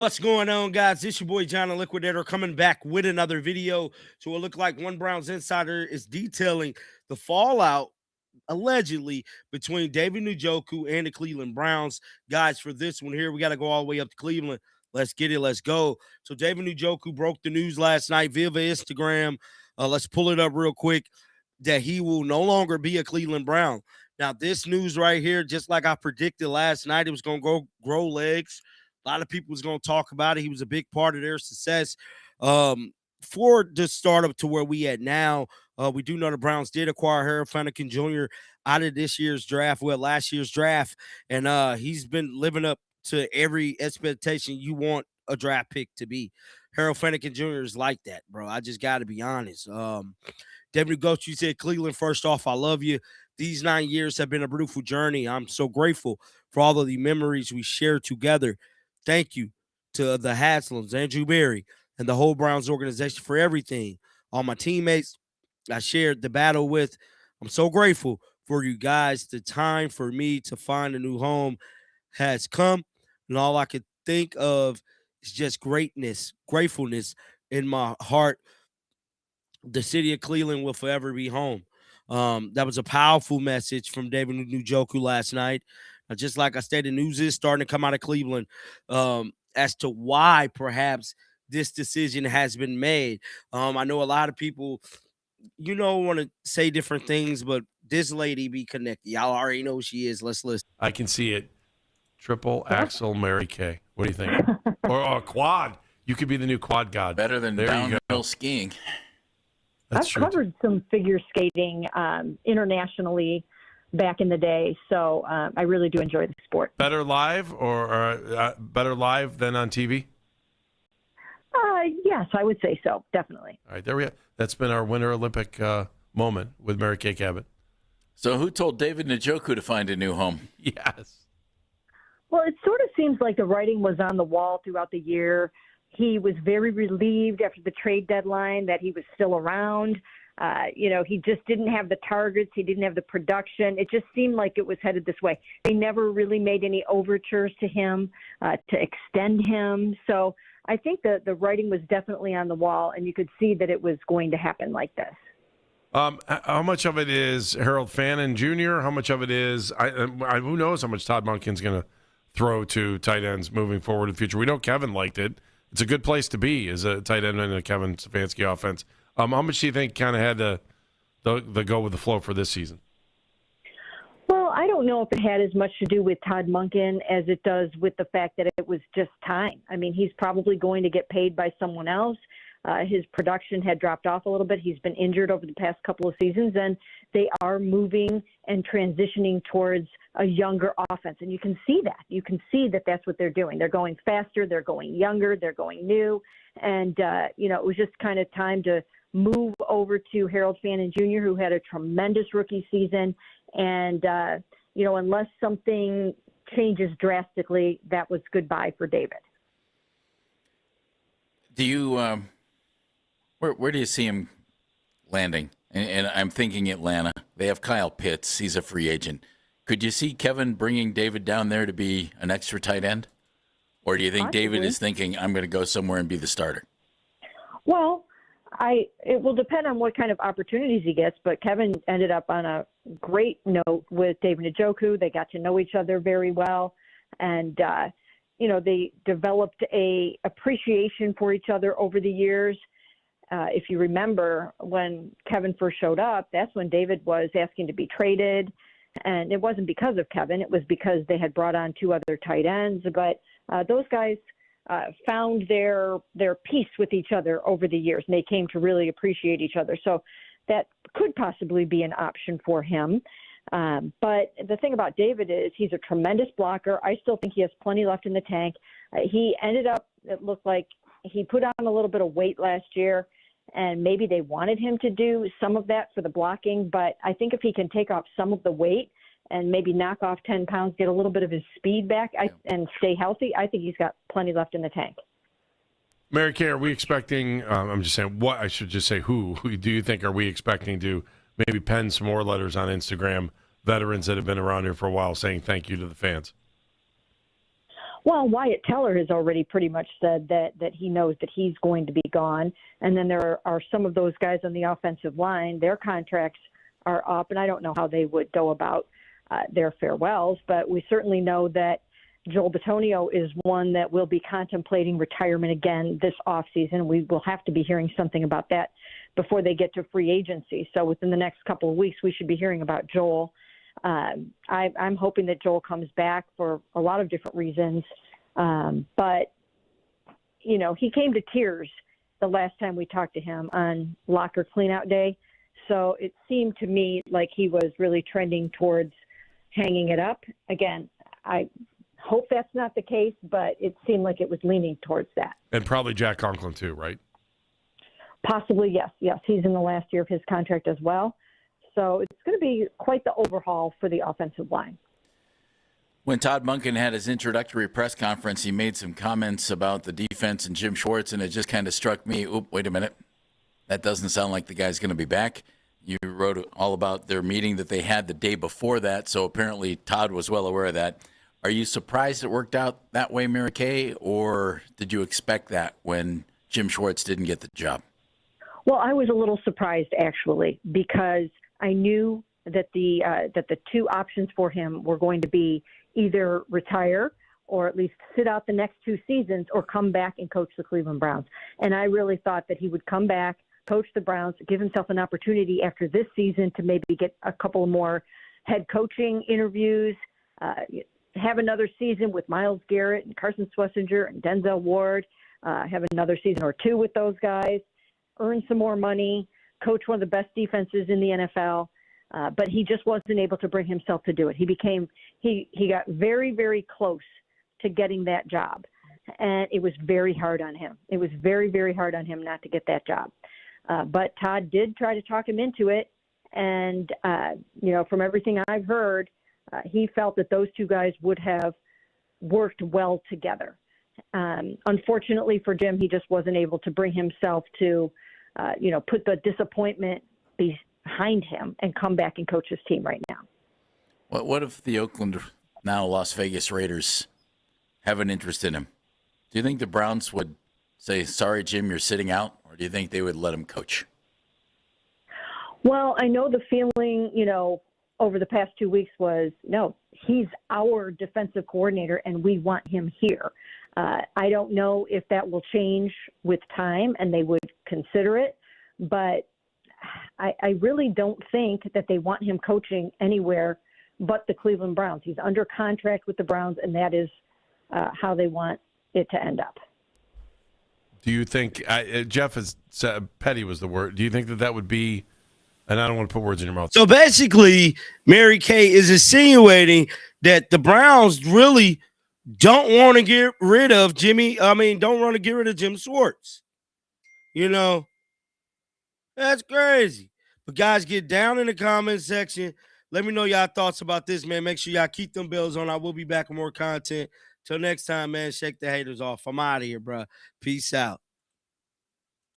What's going on, guys? This your boy John the Liquidator coming back with another video. So it looked like one Browns insider is detailing the fallout allegedly between David Njoku and the Cleveland Browns. Guys, for this one here, we got to go all the way up to Cleveland. Let's get it. Let's go. So David Njoku broke the news last night via Instagram. Let's pull it up real quick that he will no longer be a Cleveland Brown. Now, this news right here, just like I predicted last night, it was going to go grow legs. A lot of people was going to talk about it. He was a big part of their success. For the startup to where we at now, we do know the Browns did acquire Harold Fennekin Jr. out of this year's draft, last year's draft, and he's been living up to every expectation you want a draft pick to be. Harold Fennekin Jr. is like that, bro. I just got to be honest. David Ghost, you said Cleveland, first off, I love you. These 9 years have been a beautiful journey. I'm so grateful for all of the memories we shared together. Thank you to the Haslams, Andrew Berry, and the whole Browns organization for everything. All my teammates I shared the battle with. I'm so grateful for you guys. The time for me to find a new home has come, and all I could think of is just greatness, gratefulness in my heart. The city of Cleveland will forever be home. That was a powerful message from David Njoku last night. Just like I said, the news is starting to come out of Cleveland as to why perhaps this decision has been made. I know a lot of people, want to say different things, but this lady be connected. Y'all already know who she is. Let's listen. I can see it. Triple axle Mary Kay. What do you think? or quad. You could be the new quad god. Better than downhill skiing. I've covered some figure skating internationally back in the day, so I really do enjoy the sport. Better live or better live than on TV? Yes, I would say so, definitely. All right, there we go. That's been our Winter Olympic moment with Mary Kay Cabot. So who told David Njoku to find a new home? Yes. Well, it sort of seems like the writing was on the wall throughout the year. He was very relieved after the trade deadline that he was still around. He just didn't have the targets. He didn't have the production. It just seemed like it was headed this way. They never really made any overtures to him to extend him. So I think the writing was definitely on the wall, and you could see that it was going to happen like this. How much of it is Harold Fannin Jr.? How much of it is who knows how much Todd Monken's going to throw to tight ends moving forward in the future? We know Kevin liked it. It's a good place to be as a tight end in a Kevin Stefanski offense. How much do you think kind of had the go with the flow for this season? Well, I don't know if it had as much to do with Todd Monken as it does with the fact that it was just time. I mean, he's probably going to get paid by someone else. His production had dropped off a little bit. He's been injured over the past couple of seasons, and they are moving and transitioning towards a younger offense. And you can see that. You can see that that's what they're doing. They're going faster. They're going younger. They're going new. And, it was just kind of time to move over to Harold Fannin Jr., who had a tremendous rookie season. And, unless something changes drastically, that was goodbye for David. Do you where do you see him landing? And I'm thinking Atlanta. They have Kyle Pitts. He's a free agent. Could you see Kevin bringing David down there to be an extra tight end? Or do you think Possibly. David is thinking, I'm going to go somewhere and be the starter? Well, it will depend on what kind of opportunities he gets, but Kevin ended up on a great note with David Njoku. They got to know each other very well, and they developed a appreciation for each other over the years. If you remember, when Kevin first showed up, that's when David was asking to be traded, and it wasn't because of Kevin. It was because they had brought on two other tight ends, but those guys found their peace with each other over the years, and they came to really appreciate each other. So that could possibly be an option for him. But the thing about David is he's a tremendous blocker. I still think he has plenty left in the tank. He ended up, it looked like he put on a little bit of weight last year, and maybe they wanted him to do some of that for the blocking. But I think if he can take off some of the weight and maybe knock off 10 pounds, get a little bit of his speed back and stay healthy, I think he's got plenty left in the tank. Mary Kay, are we expecting, I'm just saying, what I should just say, who do you think are we expecting to maybe pen some more letters on Instagram, veterans that have been around here for a while saying thank you to the fans? Well, Wyatt Teller has already pretty much said that he knows that he's going to be gone. And then there are some of those guys on the offensive line, their contracts are up, and I don't know how they would go about their farewells, but we certainly know that Joel Bitonio is one that will be contemplating retirement again this offseason. We will have to be hearing something about that before they get to free agency. So within the next couple of weeks, we should be hearing about Joel. I'm hoping that Joel comes back for a lot of different reasons. But, you know, he came to tears the last time we talked to him on locker cleanout day. So it seemed to me like he was really trending towards hanging it up. Again, I hope that's not the case, but it seemed like it was leaning towards that. And probably Jack Conklin too, right? Possibly, yes. Yes, he's in the last year of his contract as well. So it's going to be quite the overhaul for the offensive line. When Todd Monken had his introductory press conference, he made some comments about the defense and Jim Schwartz, and it just kind of struck me, wait a minute. That doesn't sound like the guy's going to be back. You wrote all about their meeting that they had the day before that, so apparently Todd was well aware of that. Are you surprised it worked out that way, Mary Kay, or did you expect that when Jim Schwartz didn't get the job? Well, I was a little surprised, actually, because I knew that the two options for him were going to be either retire or at least sit out the next two seasons or come back and coach the Cleveland Browns. And I really thought that he would come back, coach the Browns, give himself an opportunity after this season to maybe get a couple more head coaching interviews, have another season with Myles Garrett and Carson Schlesinger and Denzel Ward, have another season or two with those guys, earn some more money, coach one of the best defenses in the NFL. But he just wasn't able to bring himself to do it. He got very, very close to getting that job. And it was very hard on him. It was very, very hard on him not to get that job. But Todd did try to talk him into it. And, you know, from everything I've heard, he felt that those two guys would have worked well together. Unfortunately for Jim, he just wasn't able to bring himself to, you know, put the disappointment behind him and come back and coach his team right now. What if the Oakland, now Las Vegas Raiders have an interest in him? Do you think the Browns would say, sorry, Jim, you're sitting out? Or do you think they would let him coach? Well, I know the feeling, you know, over the past 2 weeks was, no, he's our defensive coordinator and we want him here. I don't know if that will change with time and they would consider it, but I really don't think that they want him coaching anywhere but the Cleveland Browns. He's under contract with the Browns, and that is how they want it to end up. Do you think Jeff has said, petty was the word? Do you think that would be? And I don't want to put words in your mouth. So basically, Mary Kay is insinuating that the Browns really don't want to get rid of don't want to get rid of Jim Schwartz. You know, that's crazy. But guys, get down in the comment section. Let me know y'all thoughts about this, man. Make sure y'all keep them bills on. I will be back with more content. Till next time, man, shake the haters off. I'm out of here, bro. Peace out.